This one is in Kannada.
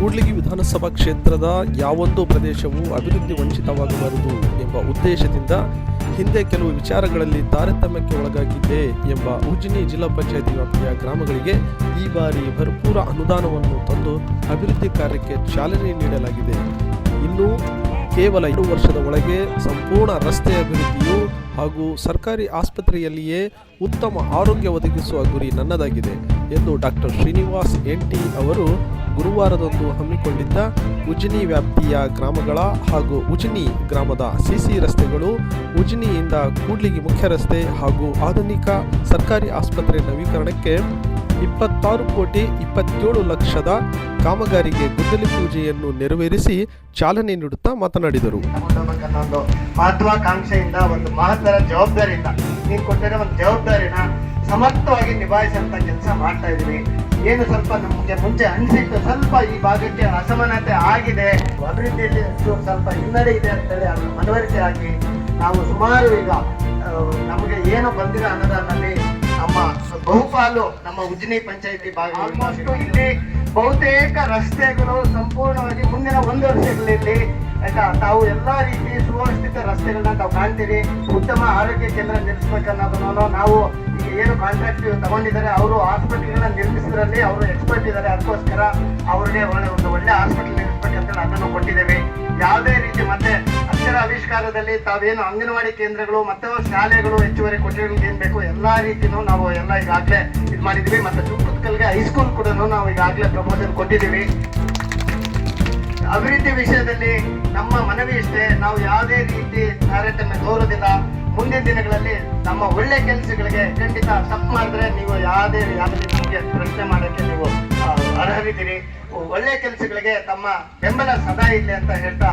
ಕೂಡ್ಲಿಗಿ ವಿಧಾನಸಭಾ ಕ್ಷೇತ್ರದ ಯಾವೊಂದು ಪ್ರದೇಶವು ಅಭಿವೃದ್ಧಿ ವಂಚಿತವಾಗಬಾರದು ಎಂಬ ಉದ್ದೇಶದಿಂದ ಹಿಂದೆ ಕೆಲವು ವಿಚಾರಗಳಲ್ಲಿ ತಾರತಮ್ಯಕ್ಕೆ ಒಳಗಾಗಿದ್ದೆ ಎಂಬ ಉಜಿನಿ ಜಿಲ್ಲಾ ಪಂಚಾಯಿತಿ ವ್ಯಾಪ್ತಿಯ ಗ್ರಾಮಗಳಿಗೆ ಈ ಬಾರಿ ಭರಪೂರ ಅನುದಾನವನ್ನು ತಂದು ಅಭಿವೃದ್ಧಿ ಕಾರ್ಯಕ್ಕೆ ಚಾಲನೆ ನೀಡಲಾಗಿದೆ. ಇನ್ನು ಕೇವಲ 2 ವರ್ಷದ ಒಳಗೆ ಸಂಪೂರ್ಣ ರಸ್ತೆ ಅಭಿವೃದ್ಧಿಯು ಹಾಗೂ ಸರ್ಕಾರಿ ಆಸ್ಪತ್ರೆಯಲ್ಲಿಯೇ ಉತ್ತಮ ಆರೋಗ್ಯ ಒದಗಿಸುವ ಗುರಿ ನನ್ನದಾಗಿದೆ ಎಂದು ಡಾಕ್ಟರ್ ಶ್ರೀನಿವಾಸ್ ಎನ್.ಟಿ. ಅವರು ಗುರುವಾರದಂದು ಹಮ್ಮಿಕೊಂಡಿದ್ದ ಉಜಿನಿ ವ್ಯಾಪ್ತಿಯ ಗ್ರಾಮಗಳ ಹಾಗೂ ಉಜಿನಿ ಗ್ರಾಮದ ಸಿಸಿ ರಸ್ತೆಗಳು, ಉಜಿನಿಯಿಂದ ಕೂಡ್ಲಿಗಿ ಮುಖ್ಯ ರಸ್ತೆ ಹಾಗೂ ಆಧುನಿಕ ಸರ್ಕಾರಿ ಆಸ್ಪತ್ರೆ ನವೀಕರಣಕ್ಕೆ 26,27,00,000 ಕಾಮಗಾರಿಗೆ ಗುದ್ದಲಿ ಪೂಜೆಯನ್ನು ನೆರವೇರಿಸಿ ಚಾಲನೆ ನೀಡುತ್ತಾ ಮಾತನಾಡಿದರು. ಮಹತ್ವಾಕಾಂಕ್ಷೆಯಿಂದ ಒಂದು ಮಹತ್ತರ ಜವಾಬ್ದಾರಿಯಿಂದ ನೀವು ಕೊಟ್ಟಿರೋ ಒಂದು ಜವಾಬ್ದಾರಿನ ಸಮರ್ಥವಾಗಿ ನಿಭಾಯಿಸುವಂತ ಕೆಲಸ ಮಾಡ್ತಾ ಇದೀವಿ. ಏನು ಸ್ವಲ್ಪ ನಮಗೆ ಮುಂಚೆ ಅನಿಸಿತ್ತು, ಸ್ವಲ್ಪ ಈ ಭಾಗಕ್ಕೆ ಅಸಮಾನತೆ ಆಗಿದೆ, ಅಭಿವೃದ್ಧಿಯಲ್ಲಿ ಸ್ವಲ್ಪ ಹಿನ್ನಡೆ ಇದೆ ಅಂತೇಳಿ ಅದನ್ನು ಮನವರಿಕೆ ಆಗಿ ನಾವು ಸುಮಾರು ಈಗ ನಮಗೆ ಏನು ಬಂದಿರೋ ಅನುದಾನದಲ್ಲಿ ನಮ್ಮ ಬಹುಪಾಲು ನಮ್ಮ ಉಜಿನಿ ಪಂಚಾಯಿತಿ ಭಾಗ ಆಲ್ಮೋಸ್ಟ್ ಇಲ್ಲಿ ಬಹುತೇಕ ರಸ್ತೆಗಳು ಸಂಪೂರ್ಣವಾಗಿ ಮುಂದಿನ 1 ವರ್ಷಗಳಲ್ಲಿ ತಾವು ಎಲ್ಲಾ ರೀತಿ ಸುವ್ಯವಸ್ಥಿತ ರಸ್ತೆಗಳನ್ನ ತಾವು ಕಾಣ್ತೀರಿ. ಉತ್ತಮ ಆರೋಗ್ಯ ಕೇಂದ್ರ ನಿರ್ಮಿಸಬೇಕನ್ನೋದನ್ನು ನಾವು ಈಗ ಏನು ಕಾಂಟ್ರಾಕ್ಟ್ ತಗೊಂಡಿದ್ದಾರೆ, ಅವರು ಹಾಸ್ಪಿಟಲ್ಗಳನ್ನ ನಿರ್ಮಿಸಿದ್ರಲ್ಲಿ ಅವರು ಎಕ್ಸ್ಪರ್ಟ್ ಇದ್ದಾರೆ. ಅದಕ್ಕೋಸ್ಕರ ಅವ್ರಿಗೆ ಒಂದು ಒಳ್ಳೆ ಹಾಸ್ಪಿಟಲ್ ನಿರ್ಮಿಸ್ಬೇಕಂತೇಳಿ ಅದನ್ನು ಕೊಟ್ಟಿದ್ದೇವೆ. ಯಾವುದೇ ರೀತಿ ಮತ್ತೆ ಅಕ್ಷರ ಆವಿಷ್ಕಾರದಲ್ಲಿ ತಾವೇನು ಅಂಗನವಾಡಿ ಕೇಂದ್ರಗಳು ಮತ್ತೆ ಶಾಲೆಗಳು ಹೆಚ್ಚುವರಿ ಕೊಠಡಿಗಳಿಗೆ ಏನ್ ಬೇಕು ಎಲ್ಲಾ ರೀತಿನೂ ನಾವು ಎಲ್ಲ ಈಗಾಗಲೇ ಇದು ಮಾಡಿದ್ವಿ. ಮತ್ತೆ ಚುಂಕುತ್ಕಲ್ಗೆ ಹೈಸ್ಕೂಲ್ ಕೂಡ ನಾವು ಈಗಾಗಲೇ ಪ್ರಪೋಸಲ್ ಕೊಟ್ಟಿದ್ದೀವಿ. ಅಭಿವೃದ್ಧಿ ವಿಷಯದಲ್ಲಿ ನಮ್ಮ ಮನವಿ ಇಷ್ಟೇ, ನಾವು ಯಾವುದೇ ರೀತಿ ತಾರತಮ್ಯ ತೋರುವುದಿಲ್ಲ. ಮುಂದಿನ ದಿನಗಳಲ್ಲಿ ನಮ್ಮ ಒಳ್ಳೆ ಕೆಲಸಗಳಿಗೆ ಖಂಡಿತ ತಪ್ಪು ಮಾಡಿದ್ರೆ ನೀವು ಯಾವುದೇ ನಮಗೆ ಪ್ರಶ್ನೆ ಮಾಡೋಕ್ಕೆ ನೀವು ಅರ್ಹರಿದ್ದೀರಿ. ಒಳ್ಳೆ ಕೆಲಸಗಳಿಗೆ ತಮ್ಮ ಬೆಂಬಲ ಸದಾ ಇದೆ ಅಂತ ಹೇಳ್ತಾ